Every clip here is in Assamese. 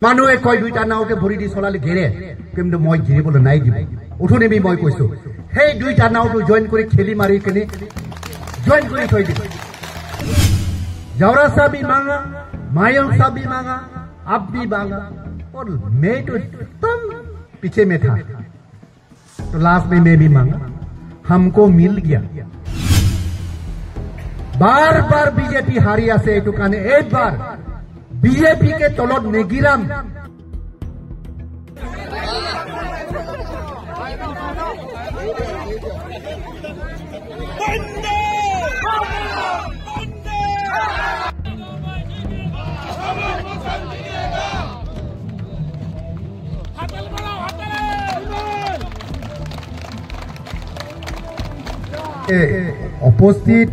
মানুহে কয় দুইটা নাওকে ভৰি দি চলালে ঘেৰে কিন্তু মই ঘেৰিবলৈ নাই দিব উঠুনিবি মই কৈছো সেই দুইটা নাওটো জয়েন কৰি খেলি মাৰি কিনে জয়েন কৰি থৈ দিব जवरा सा भी मांगा मायों सा भी मांगा अब भी मांगा और मैं तो तुम पीछे में था तो लास्ट में मैं भी मांगा हमको मिल गया बार बार बीजेपी हारिया से टुकाने एक बार बीजेपी के तलत नेगिराम उपस्थित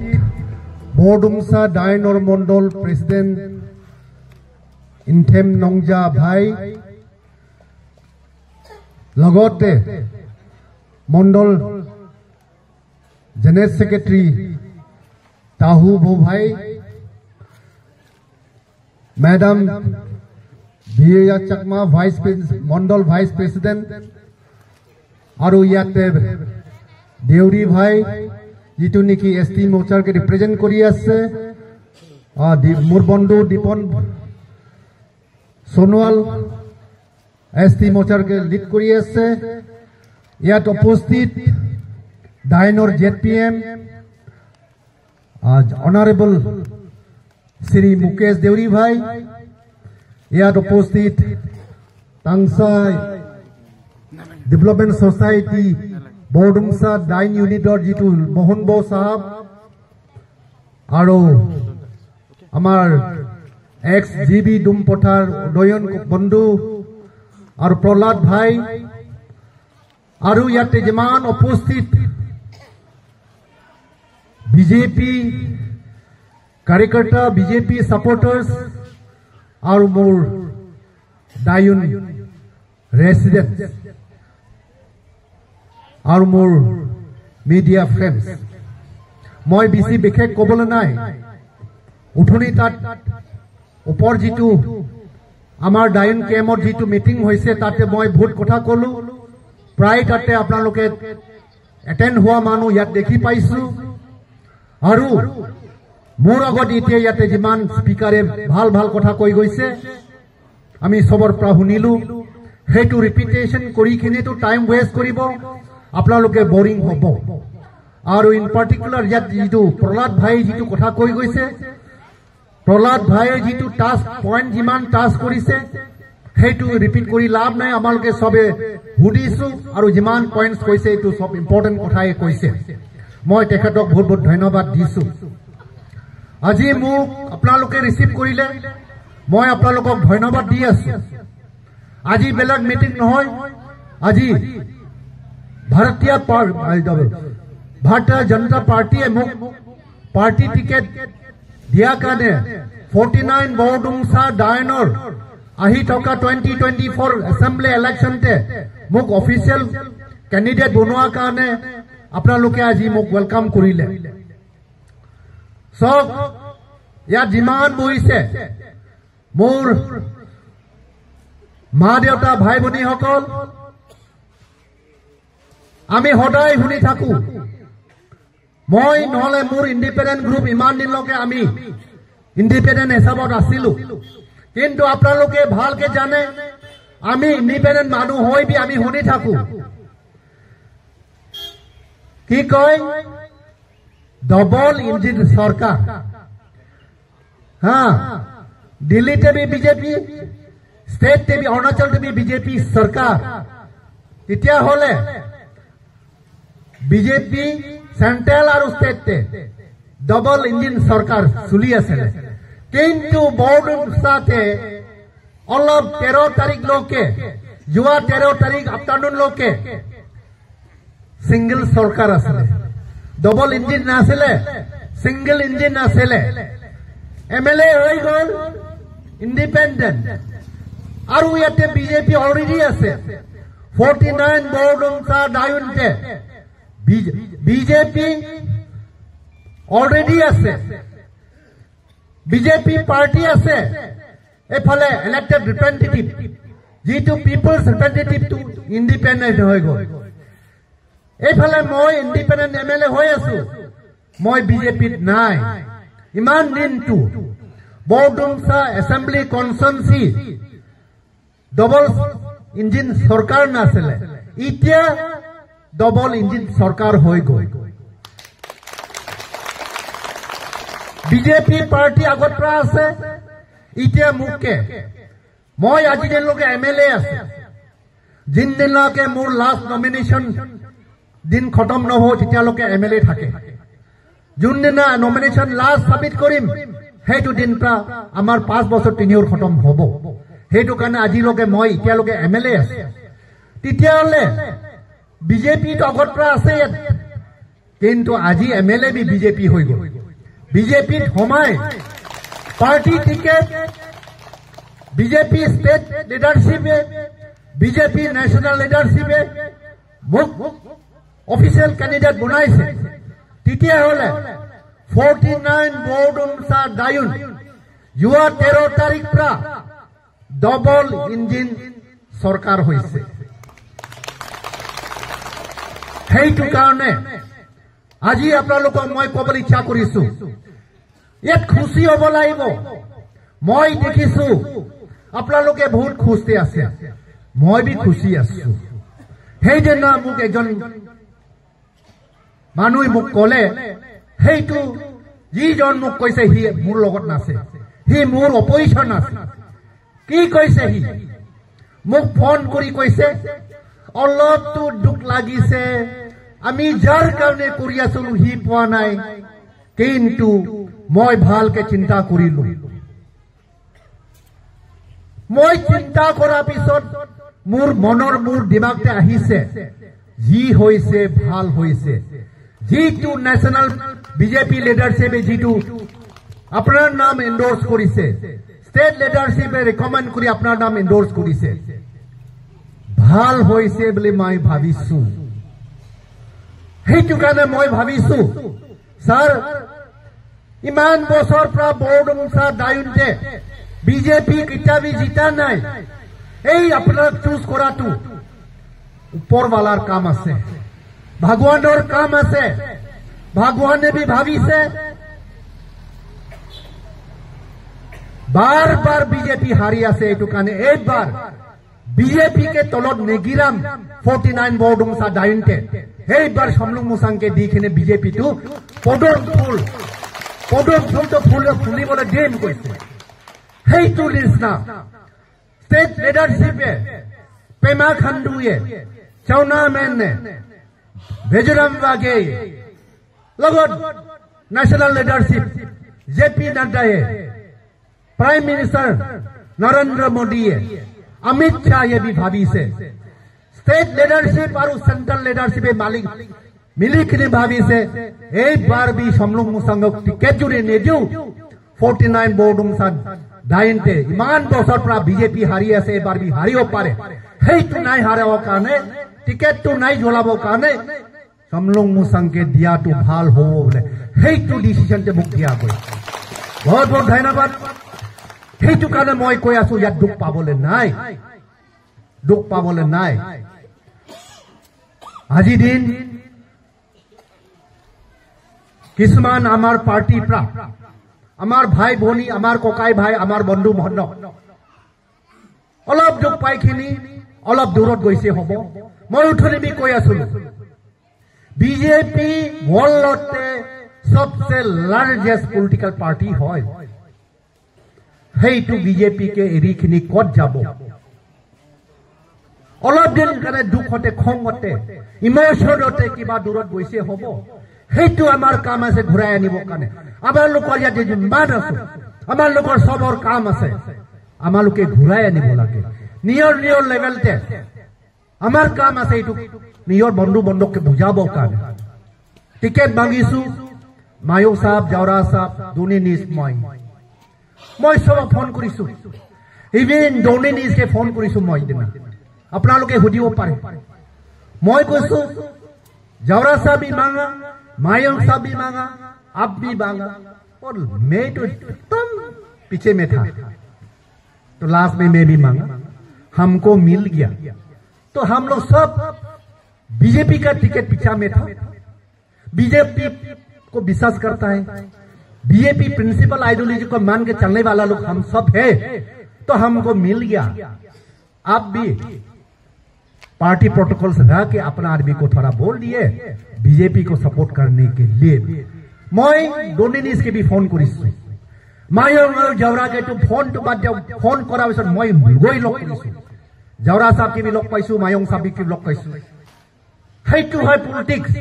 बोर्डुमसा डायनर मंडल प्रेसिडेंट इनथेम नंगजा भाई लगते मंडल जनरल सेक्रेटरी ताहू भो भाई मैडम भिया चकमा वाइस मंडल वाइस प्रेसिडेंट और इते देउरी भाई जीतु निकी एसटी मोर्चार के रिप्रेजेंट करी आछे मोर बंधु दीपन सोनोवाल एसटी मोर्चार के लीड करी आछे इयात उपस्थित डायनर जेडपीएम आज ऑनरेबल श्री मुकेश देउरी भाई इयात उपस्थित तांगसाई डेवलपमेंट सोसाइटी बोर्डुमसा डाइन यूनिटर जी मोहन बो साहब और आमार एक्स जीबी डुमपथार उदयन बंधु और प्रहलाद भाई और इते जिमान उपस्थित बीजेपी कार्यकर्ता बीजेपी सपोर्टर्स और मोर डायुन रेसिडेंट और मोर मीडिया फ्रेंड्स मैं बेसि विशेष कबले नाई उठुनी तात ऊपर जी आमार डायन केमर जी मीटिंग होइसे ताते मैं बहुत कथा कलो प्राय ताते आपनालोके एटेंड हुआ मानु यात देखि पाइछु और मोर आगत इते याते जिमान स्पीकारे भाल भाल कथा कई गइसे आमी सबर प्रा हुनिलु हेतु रिपिटेशन करि किने तो टाइम वेस्ट करिबो आपनालोके बोरिंग हबो और इन पार्टिकुलर यात जितु प्रहलाद भाई जितु कथा कई गइसे प्रहलाद भाई जितु टास्क पॉइंट जिमान टास्क करिसे हेतु रिपिट करि लाभ नाइ आमालोके सबे हुदिसु और जिमान पॉइंट्स कइसे एतु सब इम्पोर्टेन्ट कथाए कइसे मैं तेखतक बहुत बहुत धन्यवाद दिसु আজি মোক आपनालोके रिसीव करिले मैं आपनालोকক धन्यवाद दि आछु আজি बेलेग मीटिंग নহয় আজি Bharatiya Janata party party ticket दिया काने 49 बोर्डुमसा डायनर आही टका 2024 असेंबली इलेक्शन ते मुक ऑफिशियल कैंडिडेट बनवा काने अपना लोके আজি मुक वेलकम करिले सब या जिमान बहिसे मोर मा देउता भाई बनी हकल आमी हदाय हुनि थाकू मैं নহলে मोर इंडिपेंडेंट ग्रुप इमान दिन लके आमी इंडिपेंडेंट हिसाबत आसिलु किन्तु आपनालोके भालके जाने आमी इंडिपेंडेंट मानु होय भी आमी हुनि थाकू कि कय डबल इंजिन सरकार हाँ दिल्ली ते भी बीजेपी स्टेट ते भी अरुणाचल ते भी बीजेपी सरकार इतिया होले बीजेपी सेंट्रल और स्टेट ते डबल इंजिन सरकार चलि आछे किन्तु बोर्डुमसा ते अलग 13 तारीख लोके जुआ 13 तारीख आफ्टरनून लोके सिंगल सरकार आछे डबल इंजिन नाছিলে सिंगल इंजिन नाছিলে एमएलए হৈ গল इंडिपेंडेंट और इते बीजेपी अलरेडी আছে 49 बोर्डुमसा डायुनते बीजेपी अलरेडी আছে बीजेपी पार्टी আছে এফালে ইলেক্টেড ৰিপ্ৰেজেণ্টেটিভ যিটো পিপলছ ৰিপ্ৰেজেণ্টেটিভটো ইণ্ডিপেণ্ডেণ্ট হৈ গ'ল এইফালে মই ইণ্ডিপেণ্ডেণ্ট MLA হৈ আছো মই বিজেপিত নাই ইমান দিনটো Bordumsa assembly constituency double engine চৰকাৰ নাছিলে এতিয়া ডবল ইঞ্জিন চৰকাৰ হৈ গ'ল বিজেপি পাৰ্টি আগৰ পৰা আছে এতিয়া মুকে মই আজি দিনলৈকে MLA আছে যিদিনলৈকে মোৰ লাষ্ট নমিনেশ্যন দিন খতম নহ'ব তেতিয়ালৈকে MLA থাকে যোনদিনা নমিনেশ্যন লাষ্ট ছাবমিট কৰিম সেইটো দিন পৰা আমাৰ 5 বছৰ টেনিয়ৰ খতম হ'ব সেইটো কাৰণে আজিলৈকে মই এতিয়ালৈকে MLA আছে তেতিয়াহ'লে বিজেপিত আগৰ পৰা আছে কিন্তু আজি MLA বি বিজেপি হৈ গ'ল বিজেপিত সোমাই পাৰ্টি টিকেট বিজেপি ষ্টেট লিডাৰশ্বিপে বিজেপি নেশ্যনেল লিডাৰশ্বিপে মোক অফিচিয়েল কেণ্ডিডেট বনাইছে তেতিয়াহ'লে 49 বৰডুমছা ডায়ুন যোৱা 13 তাৰিখ পৰা ডবল ইঞ্জিন চৰকাৰ হৈছে সেইটো কাৰণে আজি আপোনালোকক মই ক'বলৈ ইচ্ছা কৰিছো ইয়াত খুচি হ'ব লাগিব মই দেখিছো আপোনালোকে বহুত খুচি আছে মই বি খুচি আছো সেইদিনা মোক এজন মানুহে মোক ক'লে সেইটো যিজন মোক কৈছে সি মোৰ লগত নাছে সি মোৰ অপজিশ্যন আছে কি কৈছে সি মোক ফোন কৰি কৈছে অলপতো দুখ লাগিছে আমি যাৰ কাৰণে কৰি আছো সি পোৱা নাই কিন্তু মই ভালকে চিন্তা কৰিলো মই চিন্তা কৰাৰ পিছত মোৰ মনৰ মোৰ দিমাগতে আহিছে যি হৈছে ভাল হৈছে যিটো নেশ্যনেল বিজেপি লিডাৰশ্বিপে যিটো আপোনাৰ নাম এণ্ডৰ্ছ কৰিছে ষ্টেট লিডাৰশ্বিপে ৰেকমেণ্ড কৰি আপোনাৰ নাম এণ্ডৰ্ছ কৰিছে ভাল হৈছে বুলি মই ভাবিছো সেইটো কাৰণে মই ভাবিছো ছাৰ ইমান বছৰ পৰা বৰডুমছা ডায়ুনতে বিজেপি কিতাবি জিতা নাই এই আপোনাৰ চুজ কৰাটো ওপৰৱালাৰ কাম আছে ভগৱানৰ কাম আছে ভগৱানে বি ভাবিছে বাৰ বাৰ বিজেপি হাৰি আছে এইটো কাৰণে এইবাৰ বিজেপি কে তলত নেগিৰাম 49 বৰডুমছা ডায়ুনতে এইবাৰ সমলুং মুছাংকে দি কিনে বিজেপিটো পদৰ ফুলটো ফুলিবলৈ দিম কৈছে সেইটো নিচিনা ষ্টেট লিডাৰশ্বিপে পেমা খাণ্ডুৱে চাওনা মেনে ভেজৰাম বাগে লগত নেশ্যনেল লিডাৰশ্বিপ JP নাড্ডায়ে প্ৰাইম মিনিষ্টাৰ নৰেন্দ্ৰ মোদীয়ে অমিত শ্বাহে বি ভাবিছে ষ্টেট লিডাৰশ্বিপ আৰু চেণ্ট্ৰেল লিডাৰশ্বিপে মালিক মিলি কিনে ভাবিছে এইবাৰ বি সমলুং মুছাংক টিকেট যদি নিদিও 49 বৰডুমছা ডায়ুনতে ইমান বছৰ পৰা বিজেপি হাৰি আছে এইবাৰ বি হাৰিব পাৰে সেইটো নাই হাৰাবৰ কাৰণে টিকেটটো নাই জ্বলাবৰ কাৰণে সমলুং মুছাংকে দিয়াটো ভাল হ'ব বোলে সেইটো ডিচিশ্যনতে মোক দিয়া গ'ল বহুত বহুত ধন্যবাদ সেইটো কাৰণে মই কৈ আছো ইয়াত দুখ পাবলৈ নাই আজি দিন কিছুমান আমাৰ পাৰ্টিৰ পৰা আমাৰ ভাই ভনী আমাৰ ককাই ভাই আমাৰ বন্ধু বান্ধৱ অলপ দুখ পাইখিনি অলপ দূৰত গৈছে হ'ব মই উঠনি কৈ আছিলো বিজেপি ৱৰ্ল্ডতে সবচে লাৰ্জেষ্ট পলিটিকেল পাৰ্টি হয় সেইটো বিজেপি কে এৰিখিনি ক'ত যাব অলপ দিন কাৰণে দুখতে খঙতে ইমোচনতে কিবা দূৰত গৈছে হ'ব সেইটো আমাৰ কাম আছে ঘূৰাই আনিবৰ কাৰণে আমাৰ লোকৰ ইয়াতে যিমান আছে আমাৰ লোকৰ সবৰ কাম আছে আমালোকে ঘূৰাই আনিব লাগে নিয়ৰ লেভেলতে আমাৰ কাম আছে এইটো নিয়ৰ বন্ধু বান্ধৱকে বুজাবৰ কাৰণে টিকেট মাগিছো মায়ক সাহেব জাওৰা সাহেব দুনি নিজ মই সবক ফোন কৰিছো ইভেন দুনি নিজকে ফোন কৰিছো মই দিনা আপোনালোকে সুধিব পাৰে মই কৈছো জাওৰা साहब भी मांगा मायंग साहब भी मांगा आप भी मांगा और मैं तो एकदम पीछे में था तो लास्ट में मैं भी मांगा, हमको मिल गया। तो हम लोग सब बीजेपी का टिकट पीछा में था। बीजेपी को विश्वास करता है, बीजेपी प्रिंसिपल आइडियोलॉजी को मान के चलने वाला लोग हम सब है, तो हमको मिल गया। आप भी पार्टी प्रोटोकॉल से रह के अपना आदमी को थोड़ा बोल दिए बीजेपी को सपोर्ट करने के लिए। मैं डोनिनिस के भी फोन करिछु, मायंग जवरा के तो फोन तो बात फोन करा पिছত मैं गई लग करिछु, जवरा साहब के भी लग पाइछु, मायंग साहब के लग पाइछु। हेतु है पॉलिटिक्स।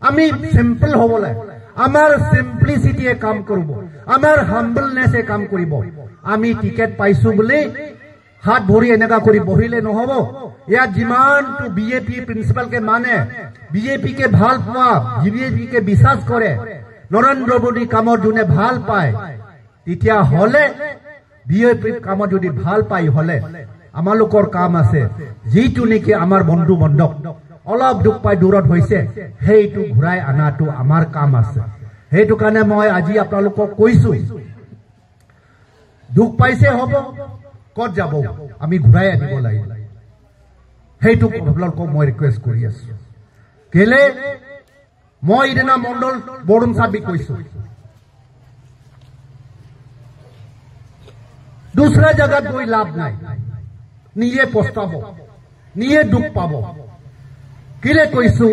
আমি সিম্পল হব লাগে, আমার সিম্পলিসিটিয়ে কাম করব, আমার হাম্বলনেসে কাম কৰিব। আমি টিকেট পাইছো বলে হাত ভৰি এনেকা কৰি বহিলে নহব। ইয়াত যিমানটো বিজেপি প্ৰিন্সিপালকে মানে, বিজেপিকে ভাল পোৱা, বিজেপিকে বিশ্বাস কৰে, নৰেন্দ্ৰ মোদী কামৰ যোনে ভাল পায়, তেতিয়া হলে বিজেপি কামৰ যদি ভাল পাই হলে আমালোকৰ কাম আছে। যিটো নেকি আমাৰ বন্ধু বান্ধৱ অলপ দুখ পাই দূৰত হৈছে, সেইটো ঘূৰাই আনাটো আমাৰ কাম আছে। সেইটো কাৰণে মই আজি আপোনালোকক কৈছো, দুখ পাইছে হ'ব, ক'ত যাব আমি ঘূৰাই আনিব লাগিব। সেইটো আপোনালোকক মই ৰিকুৱেষ্ট কৰি আছো। কেলে মই ইদিনা মণ্ডল বৰুণ চাবিক কৈছো, दूसरा जगह कोई लाभ नहीं, নিজে পস্তাব, নিজে দুখ পাব। কিলে কৈছো,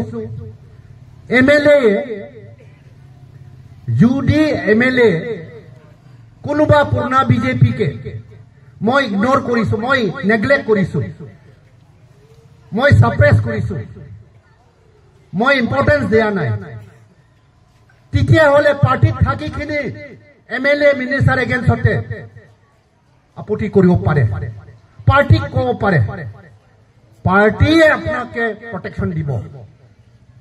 এমএলএ যদি এমএলএ কোনোবা পুৰণা বিজেপি কে মই ইগনোৰ কৰিছো, মই নেগলেক্ট কৰিছো, মই সাপ্ৰেস কৰিছো, মই ইম্পৰ্টেন্স দিয়া নাই, তেতিয়া হলে পাৰ্টিত থাকি কিনে এমএলএ মিনিস্টাৰ এগেইনস্টতে আপত্তি কৰিব পাৰে, পাৰ্টি ক'ব পাৰে, পাৰ্টিয়ে আপনাকে প্ৰটেকশন দিব।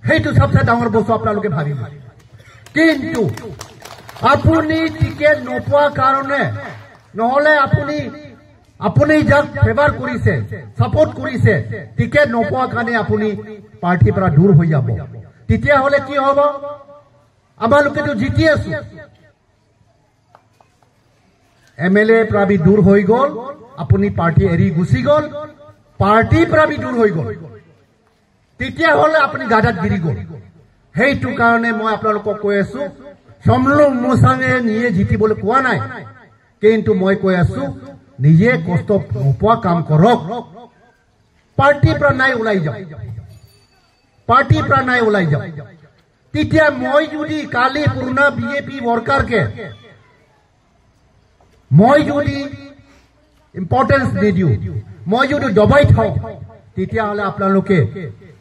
সেইটো সবচেয়ে ডাঙৰ বস্তু আপোনালোকে ভাবিব। কিন্তু আপুনি টিকেট নোপোৱা কাৰণে, নহলে আপুনি যাক ফেভাৰ কৰিছে, সাপোৰ্ট কৰিছে, টিকেট নোপোৱা কাৰণে আপুনি পাৰ্টিৰ পৰা দূৰ হৈ যাব। তেতিয়া হলে কি হ'ব, আমালোকেতো জিতি আছো, এমএলএ পৰা भी दूर হৈ গল, আপুনি পাৰ্টি এৰি গুচি গল, পাৰ্টিৰ পৰা भी दूर হৈ গল, তেতিয়া হলে আপুনি গাদাত গিৰি গল। সেইটো কাৰণে মই আপোনালোকক কৈ আছো, সমলুং মোচাঙে নিজে জিতিবলৈ কোৱা নাই, কিন্তু মই কৈ আছো নিজে কষ্ট নোপোৱা কাম কৰক, পাৰ্টিৰ পৰা নাই ওলাই যাওক, পাৰ্টিৰ পৰা নাই ওলাই যাওক। তেতিয়া মই যদি কালি পুৰণা বিজেপি ওয়ার্কারকে মই যদি ইম্পর্টেন্স নিদিও, মই যদি দবাই থাও, তেতিয়া হলে আপোনালোকে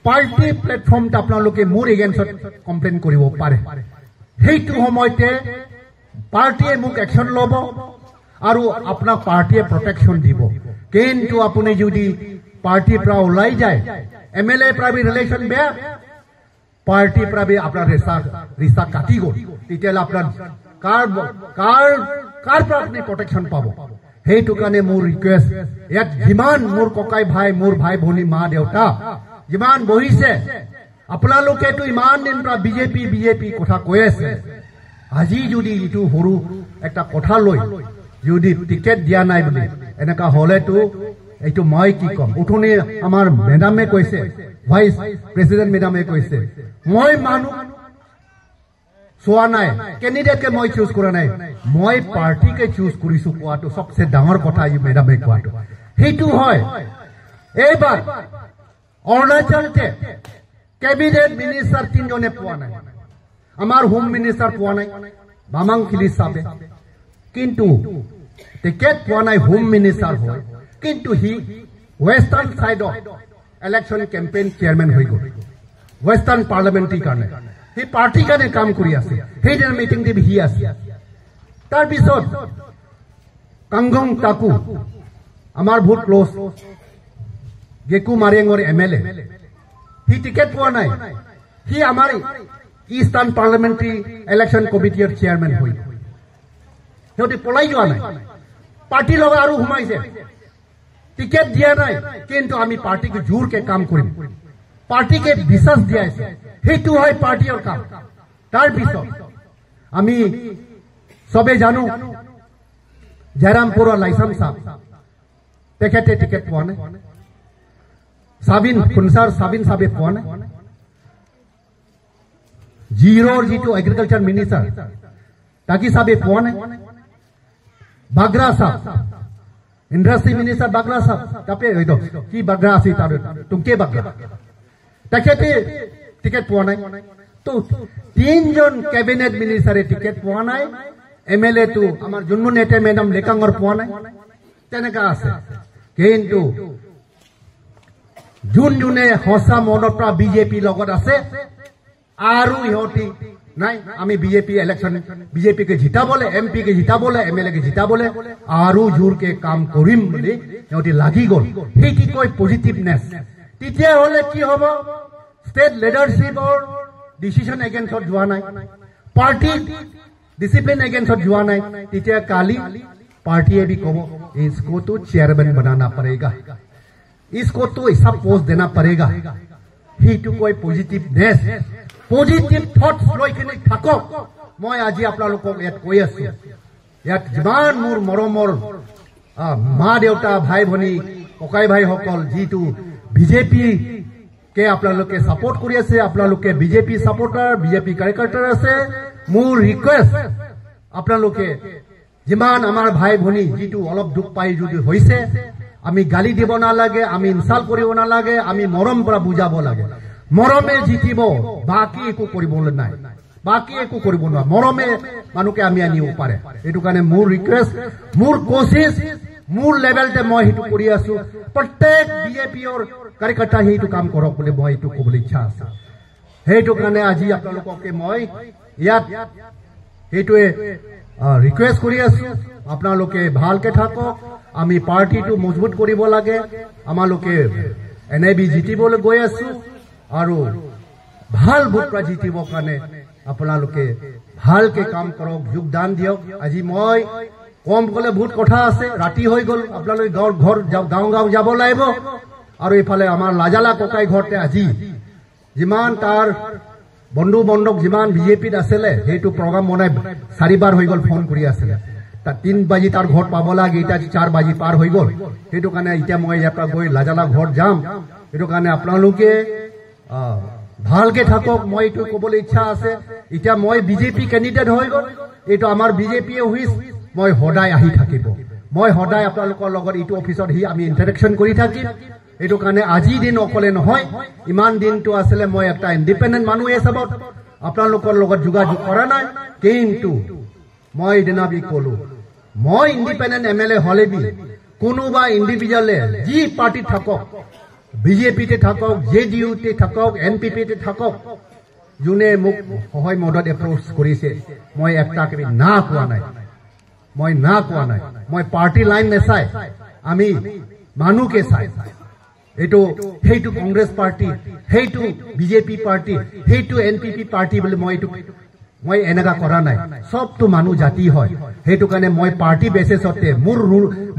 পার্টি প্লেটফর্মত আপোনালোকে মোৰ এগেইনস্টত কমপ্লেইন কৰিব পাৰে। সেইটো সময়তে পাৰ্টিয়ে মোক একশন লব আৰু আপোনাক পাৰ্টিয়ে প্ৰটেকশন দিব। কিন্তু আপুনি যদি পাৰ্টিৰ পৰা ওলাই যায়, এমএলএ পৰা भी ৰিলেশন বেয়া, পাৰ্টিৰ পৰা भी আপোনাৰ ৰিস্তা কাটি গল, তেতিয়াহলে আপোনাৰ কাৰ পৰা আপুনি প্ৰটেকশন পাব। সেইটো কাৰণে মোৰ ৰিকুৱেষ্ট, ইয়াত যিমান মোৰ ককাই ভাই, মোৰ ভাই ভনী, মা দেউতা যিমান বহিছে, আপোনালোকেতো ইমান দিন পৰা বিজেপি কথা কৈ আছে। আজি যদি ইটো সৰু একটা কথা লৈ যদি টিকেট দিয়া নাই বুলি এনেকা হলেতো এইটো মই কি কম। উঠনি আমাৰ মেডামে কৈছে, ভাইস প্ৰেসিডেন্ট মেডামে কৈছে, মই মানুহ চোৱা নাই, কেন্ডিডেটকে মই চুজ কৰা নাই, মই পাৰ্টিকে চুজ কৰিছো কোৱাটো সবচেয়ে ডাঙৰ কথা। এই মেডামে কোৱাটো সেইটো হয়। এইবাৰ অৰুণাচলতে ক্যাবিনেট মিনিস্টাৰ 3 জনে পোৱা নাই, আমাৰ হোম মিনিস্টাৰ পোৱা নাই, বামাং ফিলিস সাহেব, কিন্তু টিকেট পোৱা নাই, হোম মিনিস্টাৰ হয়, কিন্তু হি western side election campaign chairman হৈ গল, ওয়েস্টাৰ্ন পাৰ্লামেন্টাৰি কাৰণে সেই পাৰ্টিৰ কাৰণে কাম কৰি আছে। সেইদিনা মিটিং দি হি আছে। তাৰপিছত কাংগং তাকু আমাৰ বহুত ক্লোজ গেকু মাৰেঙৰ এমএলএ, হি টিকেট পোৱা নাই, হি আমাৰ ইস্টাৰ্ন পাৰ্লামেন্টাৰি ইলেকশন কমিটিৰ চেয়াৰম্যান হৈ গল। সিহঁতে পলাই যোৱা নাই, পাৰ্টিৰ লগত আৰু সোমাইছে, টিকেট দিয়া নাই, কিন্তু আমি পাৰ্টিকে জোৰকে কাম কৰিম, পাৰ্টিকে বিশ্বাস দিয়াইছে। সেইটো হয় পাৰ্টিৰ কাম। তাৰপিছত আমি সবে জানো জয়ৰামপুৰৰ লাইচাম সাহ তেখেতে টিকেট পোৱা নাই সাবিন খুনসাৰ সাবিন সাবে পোৱা নাই জিৰোৰ যিটো এগ্ৰিকালচাৰ মিনিষ্টাৰ তাকি সাবে পোৱা নাই বাগৰা সাহ ইন্ডাস্ট্ৰি মিনিষ্টাৰ বাগৰা সাহ তাপে হয়তো কি বাগৰা আছে তাৰ তুমকে বাগৰা তেখেতে টিকেট পোৱা নাই তো তিনজন ক্যাবিনেট মিনিষ্টাৰে টিকেট পোৱা নাই এমএলএ তো আমাৰ জন্মু নেতা মেডাম লেকাঙৰ পোৱা নাই তেনেকা আছে কিন্তু যোনে হসা মনৰ পৰা বিজেপি লগত আছে আৰু ইহতি নাই আমি বিজেপি ইলেকশন বিজেপি কে জিতাবলে এমপি কে জিতাবলে এমএলএ কে জিতাবলে আৰু জোৰকে কাম কৰিম বুলি ইহতি লাগি গল সেই কি কয় পজিটিভনেস তেতিয়া হলে কি হ'ব স্টেট লিডাৰশিপৰ ডিসিশন এগেইনস্ট যোৱা নাই পাৰ্টি डिसिप्लिन अगेंस्ट जुआ नहीं तीसरा काली पार्टी भी कहो इसको तो चेयरमैन बनाना पड़ेगा इसको तो ऐसा पोस्ट देना पड़ेगा ही तो कोई पॉजिटिवनेस पॉजिटिव थॉट्स লৈ কিনে থাকক মই আজি আপোনালোকক ইয়াত কৈ আছো ইয়াত যিমান মোৰ মৰমৰ মা দেউতা ভাই ভনী ককাই ভাই সকল যিটো বিজেপি কে আপোনালোকে সাপোর্ট কৰি আছে আপোনালোকে বিজেপি সাপোৰ্টাৰ বিজেপি কাৰ্যকৰ্তা আছে মোৰ ৰিকুৱেষ্ট আপোনালোকে যিমান আমাৰ ভাই ভনী যিটো অলপ দুখ পাই যদি হৈছে আমি গালি দিব নালাগে আমি ইনসাল্ট কৰিব নালাগে আমি মৰম পৰা বুজাব লাগে মৰমে জিতিব বাকি একো কৰিব নাই বাকি একো কৰিব না মৰমে মানুহে আমি আনিব পাৰে এটো কাৰণে মোৰ ৰিকুৱেষ্ট মোৰ কোশিশ মোৰ লেভেলতে মই হেতু কৰি আছো প্ৰত্যেক বিজেপিৰ কাৰ্যকৰ্তা হেতু কাম কৰক বুলি মই হেতু ক'বলৈ ইচ্ছা আছে হেতু কাৰণে আজি আপোনালোককে মই ইয়াত হেতুৱে ৰিকুৱেষ্ট কৰি আছো আপোনালোকে ভালকে থাকক আমি পাৰ্টিটো মজবুত কৰিব লাগে আমালোকে এনআইবি জিতিবলৈ গৈ আছো আৰু ভাল ভোট পৰা জিতিবৰ কাৰণে আপোনালোকে ভালকে কাম কৰক যোগদান দিয়ক আজি মই কম কলে বহুত কথা আছে ৰাতি হৈ গল আপোনালোকে গাঁও যাব লাগিব আৰু ইফালে আমাৰ লাজালা ককাই ঘৰতে আজি যিমান তাৰ বন্ধু বান্ধৱ যিমান বিজেপিত আছিলে হেতু প্ৰগ্ৰাম বনাই 4 বাৰ হৈ গল ফোন কৰি আছিলে তা 3 বাজি তাৰ ঘৰ পাব লাগে এটা 4 বাজি পাৰ হৈ গল হেতু কাৰণে এতিয়া মই ইয়াৰ পৰা গৈ লাজালা ঘৰ যাম হেতু কাৰণে আপোনালোকে ভালকে থাকক মই এটো ক'বলৈ ইচ্ছা আছে এতিয়া মই বিজেপি ক্যান্ডিডেট হৈ গল এটো আমাৰ বিজেপি হুইছ মই হদায় আহি থাকিব মই হদায় আপোনালোকৰ লগত ইটো অফিসত হি আমি ইন্টাৰেকশন কৰি থাকিম এটো কাৰণে আজি দিন অকলে নহয় ইমান দিনটো আসলে মই একটা ইন্ডিপেন্ডেন্ট মানুহ হিচাপত আপোনালোকৰ লগত যোগাযোগ কৰা নাই কিন্তু মই দিনাবি কলো মই ইন্ডিপেন্ডেন্ট এমএলএ হলেবি কোনোবা ইন্ডিভিজুয়ালে যি পাৰ্টি থাকক বিজেপি তে থাকক জেডিইউ তে থাকক এনপিপি তে থাকক যোনে মোক হয় মদত এপ্ৰোচ কৰিছে মই একটা কবি না কোৱা নাই মই না কোৱা নাই মই পাৰ্টি লাইন নেচাই আমি মানুকে চাই এটো হেতু কংগ্ৰেছ পাৰ্টি হেতু বিজেপি পাৰ্টি হেতু এনপিপি পাৰ্টি বুলি মই এনেকা কৰা নাই সবটো মানুহ জাতি হয় হেতু কাৰণে মই পাৰ্টি বেসিছতে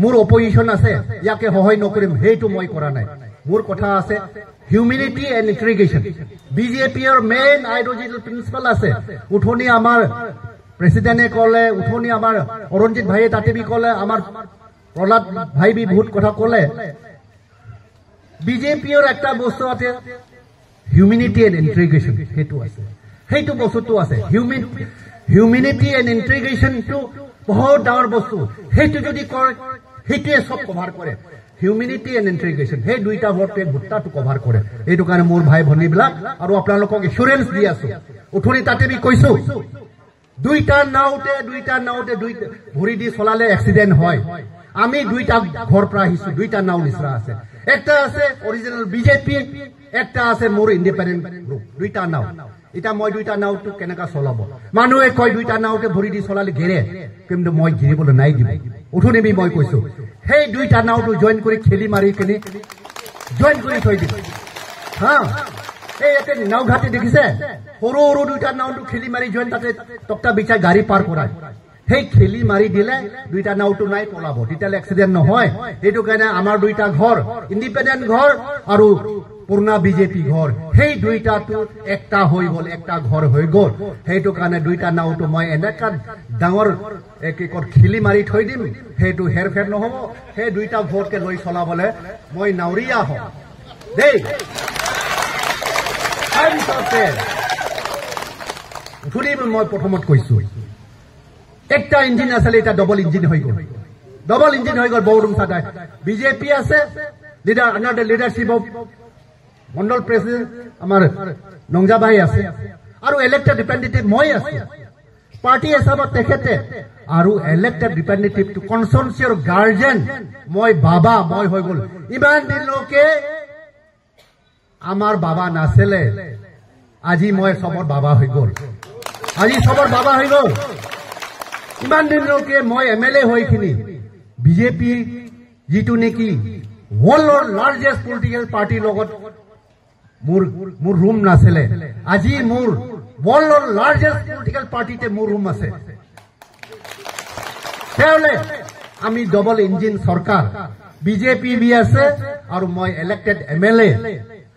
মোৰ অপজিশন আছে ইয়াকে হয় নকৰিম হেতু মই কৰা নাই মোৰ কথা আছে হিউম্যানিটি এন্ড ইন্টিগ্ৰেশন বিজেপিৰ মেইন আইডিয়োলজিক্যাল প্ৰিন্সিপাল আছে উঠনি আমাৰ প্ৰেসিডেন্টে কলে উঠনি আমাৰ অৰঞ্জিত ভাইয়ে তাতে বি কলে আমাৰ প্ৰহ্লাদ ভাই বি বহুত কথা কলে বিজেপিৰ একটা বস্তু আছে হিউম্যানিটি এন্ড ইন্টিগ্ৰেশন হেতু আছে হেতু বস্তুটো আছে হিউম্যানিটি এন্ড ইন্টিগ্ৰেশন টু বহুত ডাঙৰ বস্তু হেতু যদি কৰে হেতুৱে সব কভাৰ কৰে হিউম্যানিটি এন্ড ইন্টিগ্ৰেশন হে দুইটা ভোটে ভুট্টাটো কভাৰ কৰে এইটো কাৰণে মোৰ ভাই ভনী বিলাক আৰু আপোনালোকক এসুৰেন্স দি আছো উঠনি তাতে বি কৈছো দুইটা নাওতে ভৰি দি চলালে এক্সিডেন্ট হয় আমি দুইটা ঘৰ পৰা আহিছো দুইটা নাও নিচৰা আছে একটা আছে অৰিজিনাল বিজেপি একটা আছে মোৰ ইন্ডিপেন্ডেন্ট গ্ৰুপ দুইটা নাও এটা মই দুইটা নাওটো কেনেকা চলাব মানুহে কয় দুইটা নাওতে ভৰি দি চলালে ঘেৰে কিন্তু মই ঘেৰিবলৈ নাই দিব উঠনি বি মই কৈছো সেই দুইটা নাওটো জয়েন কৰি খেলি মাৰি কিনে জয়েন কৰি থৈ দিব হা এই এতে নাও ঘাটে দেখিছে সৰু সৰু দুইটা নাওটো খেলি মাৰি জয়েন তাতে টকটা বিছাই গাড়ী পাৰ কৰায় সেই খেলি মাৰি দিলে দুইটা নাওটো নাই পলাব তেতিয়ালে এক্সিডেন্ট নহয় এইটো কাৰণে আমাৰ দুইটা ঘৰ ইন্ডিপেন্ডেন্ট ঘৰ আৰু পুৰণা বিজেপি ঘৰ সেই দুইটাটো একটা হৈ গ'ল একটা ঘৰ হৈ গ'ল সেইটো কাৰণে দুইটা নাওটো মই এনেকা ডাঙৰ একত খিলি মাৰি থৈ দিম সেইটো হেৰফেৰ নহ'ব সেই দুইটা ভোটকে লৈ চলাবলৈ মই নাৱৰীয়া হম দেই মই প্ৰথমত কৈছো একটা ইঞ্জিন আছিলে এটা ডবল ইঞ্জিন হৈ গ'ল বৰডুমছা দাই বিজেপি আছে leader under the leadership of Mandal president আমাৰ নংজা ভাই আছে আৰু ইলেক্টেড ৰিপ্ৰেজেণ্টেটিভ মই আছো পাৰ্টি হিচাপত তেখেতে আৰু ইলেক্টেড ৰিপ্ৰেজেণ্টেটিভ টু কনচনচিয়ৰ গাৰ্জেন মই বাবা মই হৈ গ'ল ইমান দিনলৈকে আমাৰ বাবা নাছিলে আজি মই চবৰ বাবা হৈ গ'ল ইমান দিনলৈকে মই এমএলএ হৈখিনি বিজেপি যিটো নেকি ৱৰ্ল্ডৰ লাৰ্জেষ্ট পলিটিকেল পাৰ্টিৰ লগত মোৰ ৰুম নাছিলে আজি মোৰ ৱৰ্ল্ডৰ লাৰ্জেষ্ট পলিটিকেল পাৰ্টিতে মোৰ ৰুম আছে তেতিয়াহ'লে আমি ডবল ইঞ্জিন চৰকাৰ বিজেপি বি আছে আৰু মই ইলেক্টেড এমএলএ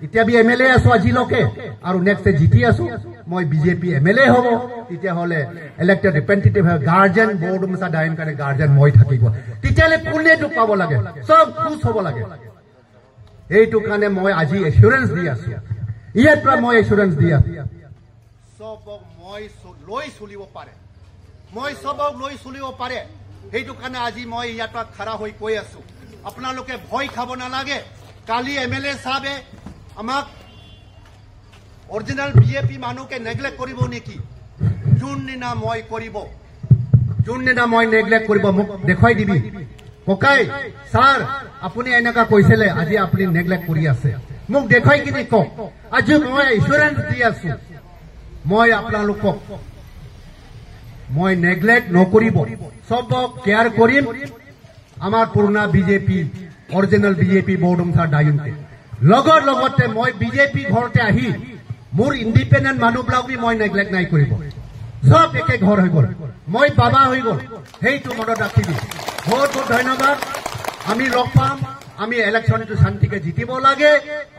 এতিয়া বি এমএলএ আছো আজিলৈকে আৰু নেক্সট জিতি আছো মই বিজেপি এমএলএ হ'ব তেতিয়াহ'লে ইলেক্টেড ৰিপ্ৰেজেণ্টেটিভ গাৰ্জেন বৰডুমছা ডাইন কাৰণে গাৰ্জেন মই থাকিব তেতিয়াহ'লে কোনেটো পাব লাগে চব খুচ হ'ব লাগে এইটো কাৰণে মই আজি এচুৰেঞ্চ দি আছো ইয়াৰ পৰা মই এচুৰেঞ্চ দি আছো চবক মই লৈ চলিব পাৰে সেইটো কাৰণে আজি মই ইয়াৰ পৰা খাৰা হৈ কৈ আছো আপোনালোকে ভয় খাব নালাগে কালি এমএলএ চাহাবে আমাক অৰিজিনাল বিজেপি মানুহকে নেগলেক্ট কৰিব নেকি যোনদিনা মই নেগলেক্ট কৰিব মোক দেখুৱাই দিবি ককাই ছাৰ আপুনি এনেকা কৈছিলে আজি আপুনি নেগলেক্ট কৰি আছে মোক দেখুৱাই কিনি কওক আজি মই ইঞ্চুৰেঞ্চ দি আছো মই আপোনালোকক মই নেগলেক্ট নকৰিব চবক কেয়াৰ কৰিম আমাৰ পুৰণা বিজেপি অৰিজিনাল বিজেপি বৰডুমছা ডাইনকে লগতে মই বিজেপি ঘৰতে আহি মোৰ ইণ্ডিপেণ্ডেণ্ট মানুহবিলাক মই নেগলেক্ট নাই কৰিব সব একে ঘৰ হৈ গ'ল মই বাবা হৈ গ'ল সেইটো মনত ৰাখিবি বহুত ধন্যবাদ আমি লগ পাম আমি ইলেকশ্যনটো শান্তিকে জিতিব লাগে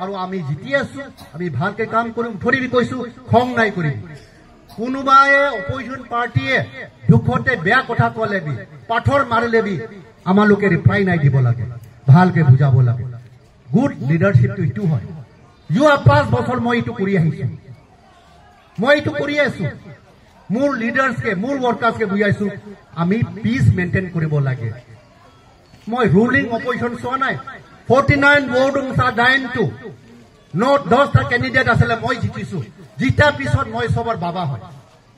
আৰু আমি জিতি আছো আমি ভালকে কাম কৰিম ধৰিবি কৈছো খং নাই কৰিম কোনোবাই অপজিশ্যন পাৰ্টিয়ে দুখতে বেয়া কথা ক'লেবি পাথৰ মাৰিলেবি আমালোকে ৰিপ্লাই নাই দিব লাগে ভালকে বুজাব লাগে গুড লিডাৰশ্বিপটো ইটো হয় যোৱা 5 বছৰ মই এইটো কৰি আছো মোৰ লিডাৰ্সকে মোৰ ওয়াৰ্কাৰ্সকে বুঝাইছো আমি পিস মেইনটেইন কৰিব লাগে মই ৰুলিং অপজিশন চোৱা নাই 49 বৰডুমছা ডাইন টু নোট 10টা ক্যান্ডিডেট আছিল মই জিতিছো জিতা পিছত মই সবৰ বাবা হয়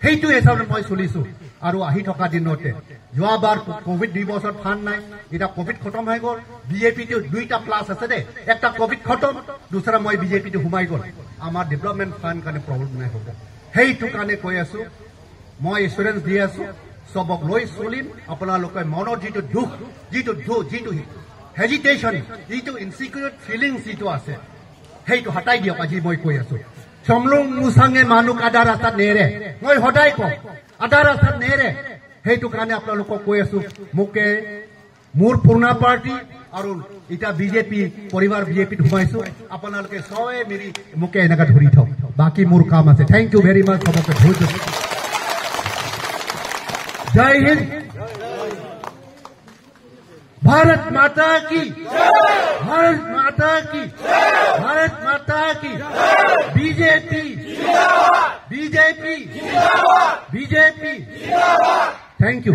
সেইটো হিচাপে মই চলিছো আৰু আহি থকা দিনতে যোৱাবাৰ কোভিড 2 বছৰ ফান্ড নাই এটা কোভিড খতম হৈ গ'ল বিজেপি টো দুইটা প্লাস আছে দে একটা কোভিড খতম দুসরা মই বিজেপি টো হুমাই গ'ল আমাৰ ডেভেলপমেন্ট ফান্ড কাৰণে প্ৰবলেম নাই হ'ব সেইটো কাৰণে কৈ আছো মই ইন্স্যুৰেন্স দি আছো সবক লৈ চলিম আপোনালোকে মনৰ যিটো দুখ যিটো হেজিটেশন যিটো ইনসিকিউর ফিলিংস যিটো আছে সেইটো হটাই দিয়ক আজি মই কৈ আছো চমলুং মুসাঙে মানুহ আধা ৰাস্তাত নেৰে মই হটাই কওঁ আধা ৰাস্তাত নেৰে সেইটো কাৰণে আপোনালোকক কৈ আছো মোকে মোৰ পুৰণা পাৰ্টি আৰু এটা বিজেপি পৰিবাৰ বিজেপিত হুমাইছো আপোনালোকে সবে মিলি মোকে এনেকা ধৰি থক বাকি মোৰ কাম আছে থ্যাংক ইউ ভেৰি মাচ সবকে ধৈৰ্য जय हिंद भारत माता की भारत माता की भारत माता की BJP BJP BJP thank you